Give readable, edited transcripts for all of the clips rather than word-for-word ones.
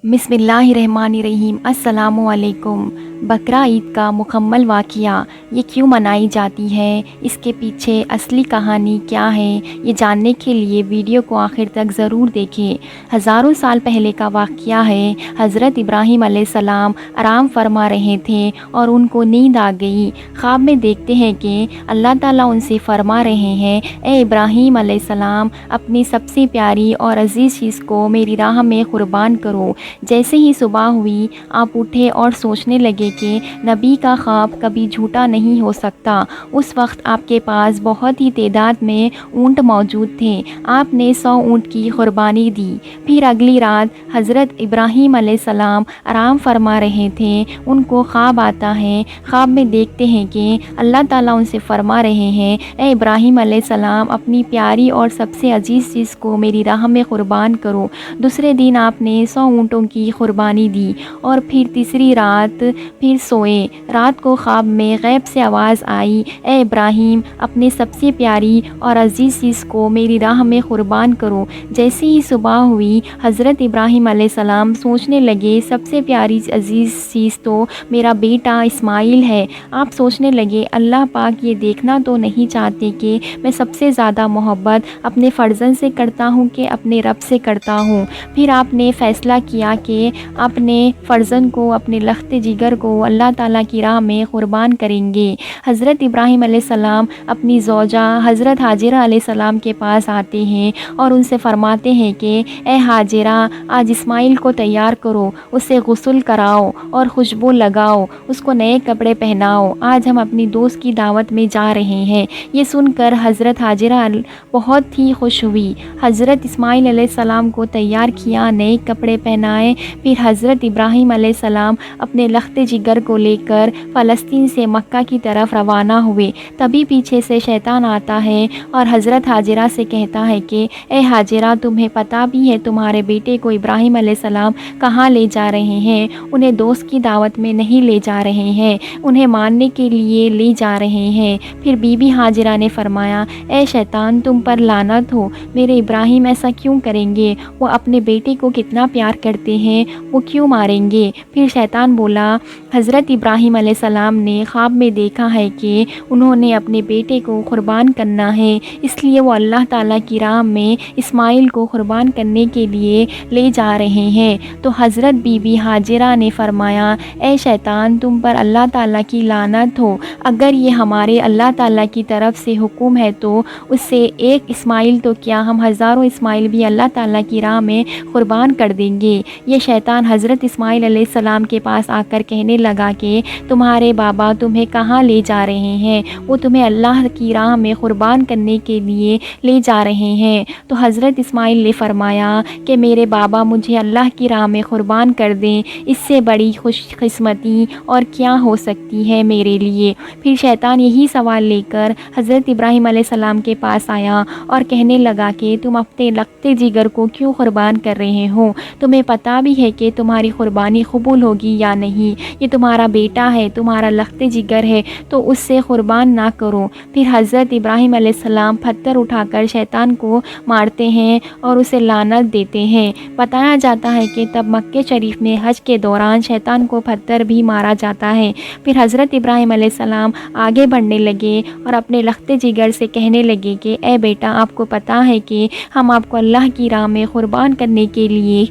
بسم اللہ الرحمن الرحیم۔ السلام علیکم۔ بقرہ عید کا مکمل واقعہ یہ کیوں منائی جاتی ہے، اس کے پیچھے اصلی کہانی کیا ہے، یہ جاننے کے لیے ویڈیو کو آخر تک ضرور دیکھیں۔ ہزاروں سال پہلے کا واقعہ ہے۔ حضرت ابراہیم علیہ السلام آرام فرما رہے تھے اور ان کو نیند آ گئی۔ خواب میں دیکھتے ہیں کہ اللہ تعالیٰ ان سے فرما رہے ہیں، اے ابراہیم علیہ السلام، اپنی سب سے پیاری اور عزیز چیز کو میری راہ میں قربان کرو۔ جیسے ہی صبح ہوئی، آپ اٹھے اور سوچنے لگے کہ نبی کا خواب کبھی جھوٹا نہیں ہو سکتا۔ اس وقت آپ کے پاس بہت ہی تعداد میں اونٹ موجود تھے۔ آپ نے 100 اونٹ کی قربانی دی۔ پھر اگلی رات حضرت ابراہیم علیہ السلام آرام فرما رہے تھے۔ ان کو خواب آتا ہے۔ خواب میں دیکھتے ہیں کہ اللہ تعالیٰ ان سے فرما رہے ہیں، اے ابراہیم علیہ السلام، اپنی پیاری اور سب سے عزیز چیز کو میری راہ میں قربان کرو۔ دوسرے دن آپ نے 100 اونٹوں کی قربانی دی اور پھر تیسری رات پھر سوئے۔ رات کو خواب میں غیب سے آواز آئی، اے ابراہیم، اپنے سب سے پیاری اور عزیز چیز کو میری راہ میں قربان کرو۔ جیسے ہی صبح ہوئی، حضرت ابراہیم علیہ السلام سوچنے لگے، سب سے پیاری عزیز چیز تو میرا بیٹا اسماعیل ہے۔ آپ سوچنے لگے، اللہ پاک یہ دیکھنا تو نہیں چاہتے کہ میں سب سے زیادہ محبت اپنے فرزند سے کرتا ہوں کہ اپنے رب سے کرتا ہوں۔ پھر آپ نے فیصلہ کیا کہ اپنے فرزند کو، اپنے لخت جگر کو اللہ تعالیٰ کی راہ میں قربان کریں گے۔ حضرت ابراہیم علیہ السلام اپنی زوجہ حضرت حاجرہ علیہ السلام کے پاس آتے ہیں اور ان سے فرماتے ہیں کہ اے حاجرہ، آج اسماعیل کو تیار کرو، اسے غسل کراؤ اور خوشبو لگاؤ، اس کو نئے کپڑے پہناؤ، آج ہم اپنی دوست کی دعوت میں جا رہے ہیں۔ یہ سن کر حضرت حاجرہ بہت ہی خوش ہوئی۔ حضرت اسماعیل علیہ السلام کو تیار کیا، نئے کپڑے پہنائے۔ پھر حضرت ابراہیم علیہ السلام اپنے لخت جگر کو لے کر فلسطین سے مکہ کی طرف روانہ ہوئے۔ تبھی پیچھے سے شیطان آتا ہے اور حضرت حاجرہ سے کہتا ہے کہ اے حاجرہ، تمہیں پتہ بھی ہے تمہارے بیٹے کو ابراہیم علیہ السلام کہاں لے جا رہے ہیں؟ انہیں دوست کی دعوت میں نہیں لے جا رہے ہیں، انہیں ماننے کے لیے لے جا رہے ہیں۔ پھر بی بی حاجرہ نے فرمایا، اے شیطان، تم پر لعنت ہو، میرے ابراہیم ایسا کیوں کریں گے؟ وہ اپنے بیٹے کو کتنا پیار کرتے ہیں، وہ کیوں ماریں گے؟ پھر شیطان بولا، حضرت ابراہیم علیہ السلام نے خواب میں دیکھا ہے کہ انہوں نے اپنے بیٹے کو قربان کرنا ہے، اس لیے وہ اللہ تعالیٰ کی راہ میں اسماعیل کو قربان کرنے کے لیے لے جا رہے ہیں۔ تو حضرت بی بی حاجرہ نے فرمایا، اے شیطان، تم پر اللہ تعالیٰ کی لعنت ہو، اگر یہ ہمارے اللہ تعالیٰ کی طرف سے حکم ہے تو اس سے ایک اسماعیل تو کیا، ہم ہزاروں اسماعیل بھی اللہ تعالیٰ کی راہ میں قربان کر دیں گے۔ یہ شیطان حضرت اسماعیل علیہ السلام کے پاس آ کر کہنے لگا کہ تمہارے بابا تمہیں کہاں لے جا رہے ہیں؟ وہ تمہیں اللہ کی راہ میں قربان کرنے کے لیے لے جا رہے ہیں۔ تو حضرت اسماعیل نے فرمایا کہ میرے بابا مجھے اللہ کی راہ میں قربان کر دیں، اس سے بڑی خوش قسمتی اور کیا ہو سکتی ہے میرے لیے۔ پھر شیطان یہی سوال لے کر حضرت ابراہیم علیہ السلام کے پاس آیا اور کہنے لگا کہ تم اپنے لخت جگر کو کیوں قربان کر رہے ہو؟ تمہیں پتہ بھی ہے کہ تمہاری قربانی قبول ہوگی یا نہیں؟ یہ تمہارا بیٹا ہے، تمہارا لخت جگر ہے، تو اس سے قربان نہ کرو۔ پھر حضرت ابراہیم علیہ السلام پتھر اٹھا کر شیطان کو مارتے ہیں اور اسے لعنت دیتے ہیں۔ بتایا جاتا ہے کہ تب مکہ شریف میں حج کے دوران شیطان کو پتھر بھی مارا جاتا ہے۔ پھر حضرت ابراہیم علیہ السلام آگے بڑھنے لگے اور اپنے لخت جگر سے کہنے لگے کہ اے بیٹا، آپ کو پتہ ہے کہ ہم آپ کو اللہ کی راہ میں قربان کرنے کے لیے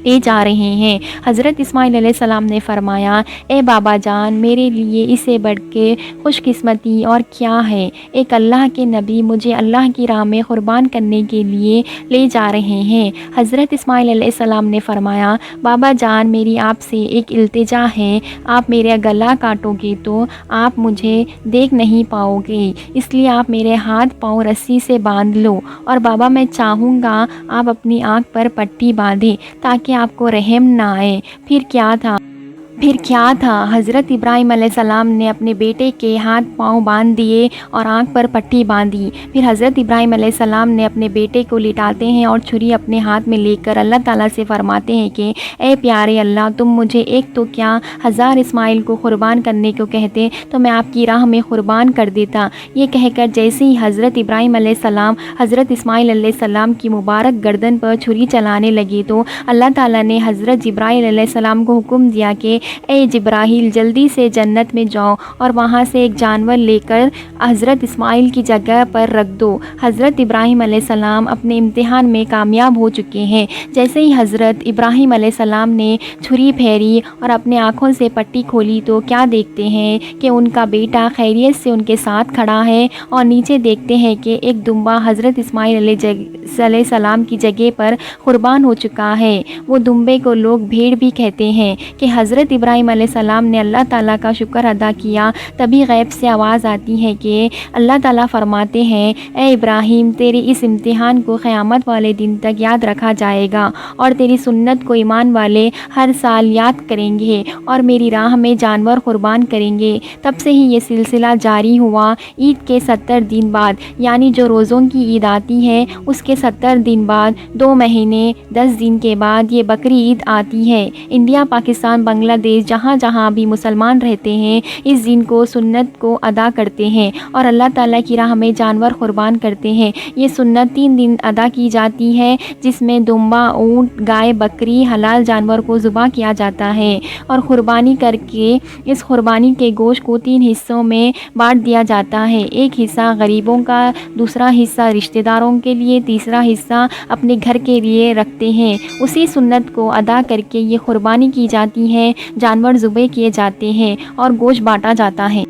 لے جا رہے ہیں۔ حضرت اسماعیل علیہ السلام نے فرمایا، اے بابا جان، میرے لیے اسے بڑھ کے خوش قسمتی اور کیا ہے؟ ایک اللہ کے نبی مجھے اللہ کی راہ میں قربان کرنے کے لیے لے جا رہے ہیں۔ حضرت اسماعیل علیہ السلام نے فرمایا، بابا جان، میری آپ سے ایک التجا ہے، آپ میرا گلا کاٹو گے تو آپ مجھے دیکھ نہیں پاؤ گے، اس لیے آپ میرے ہاتھ پاؤں رسی سے باندھ لو، اور بابا میں چاہوں گا آپ اپنی آنکھ پر پٹی باندھیں تاکہ آپ کو رحم نہ آئے۔ پھر کیا تھا، پھر کیا تھا، حضرت ابراہیم علیہ السلام نے اپنے بیٹے کے ہاتھ پاؤں باندھ دیے اور آنکھ پر پٹی باندھی۔ پھر حضرت ابراہیم علیہ السلام نے اپنے بیٹے کو لٹاتے ہیں اور چھری اپنے ہاتھ میں لے کر اللہ تعالیٰ سے فرماتے ہیں کہ اے پیارے اللہ، تم مجھے ایک تو کیا 1000 اسماعیل کو قربان کرنے کو کہتے تو میں آپ کی راہ میں قربان کر دیتا۔ یہ کہہ کر جیسے ہی حضرت ابراہیم علیہ السلام حضرت اسماعیل علیہ السلام کی مبارک گردن پر چھری چلانے لگے تو اللہ تعالیٰ نے حضرت جبرائیل علیہ السلام کو حکم دیا کہ اے جبرائیل، جلدی سے جنت میں جاؤ اور وہاں سے ایک جانور لے کر حضرت اسماعیل کی جگہ پر رکھ دو۔ حضرت ابراہیم علیہ السلام اپنے امتحان میں کامیاب ہو چکے ہیں۔ جیسے ہی حضرت ابراہیم علیہ السلام نے چھری پھیری اور اپنے آنکھوں سے پٹی کھولی تو کیا دیکھتے ہیں کہ ان کا بیٹا خیریت سے ان کے ساتھ کھڑا ہے، اور نیچے دیکھتے ہیں کہ ایک دمبا حضرت اسماعیل علیہ السلام کی جگہ پر قربان ہو چکا ہے۔ وہ دمبے کو لوگ بھیڑ بھی کہتے ہیں کہ حضرت ابراہیم علیہ السلام نے اللہ تعالیٰ کا شکر ادا کیا۔ تبھی غیب سے آواز آتی ہے کہ اللہ تعالیٰ فرماتے ہیں اے ابراہیم، تیرے اس امتحان کو قیامت والے دن تک یاد رکھا جائے گا، اور تیری سنت کو ایمان والے ہر سال یاد کریں گے اور میری راہ میں جانور قربان کریں گے۔ تب سے ہی یہ سلسلہ جاری ہوا۔ عید کے 70 دن بعد، یعنی جو روزوں کی عید آتی ہے اس کے 70 دن بعد 2 مہینے 10 دن کے بعد یہ بقری عید آتی ہے۔ انڈیا، پاکستان، بنگلہ دیش، جہاں جہاں بھی مسلمان رہتے ہیں اس دن کو سنت کو ادا کرتے ہیں اور اللہ تعالیٰ کی راہ میں جانور قربان کرتے ہیں۔ یہ سنت 3 دن ادا کی جاتی ہے، جس میں دمبا، اونٹ، گائے، بکری، حلال جانور کو ذبح کیا جاتا ہے اور قربانی کر کے اس قربانی کے گوشت کو 3 حصوں میں بانٹ دیا جاتا ہے۔ ایک حصہ غریبوں کا، دوسرا حصہ رشتہ داروں کے لیے، تیسرا حصہ اپنے گھر کے لیے رکھتے ہیں۔ اسی سنت کو ادا کر کے یہ قربانی کی جاتی ہے، جانور ذبح کیے جاتے ہیں اور گوشت بانٹا جاتا ہے۔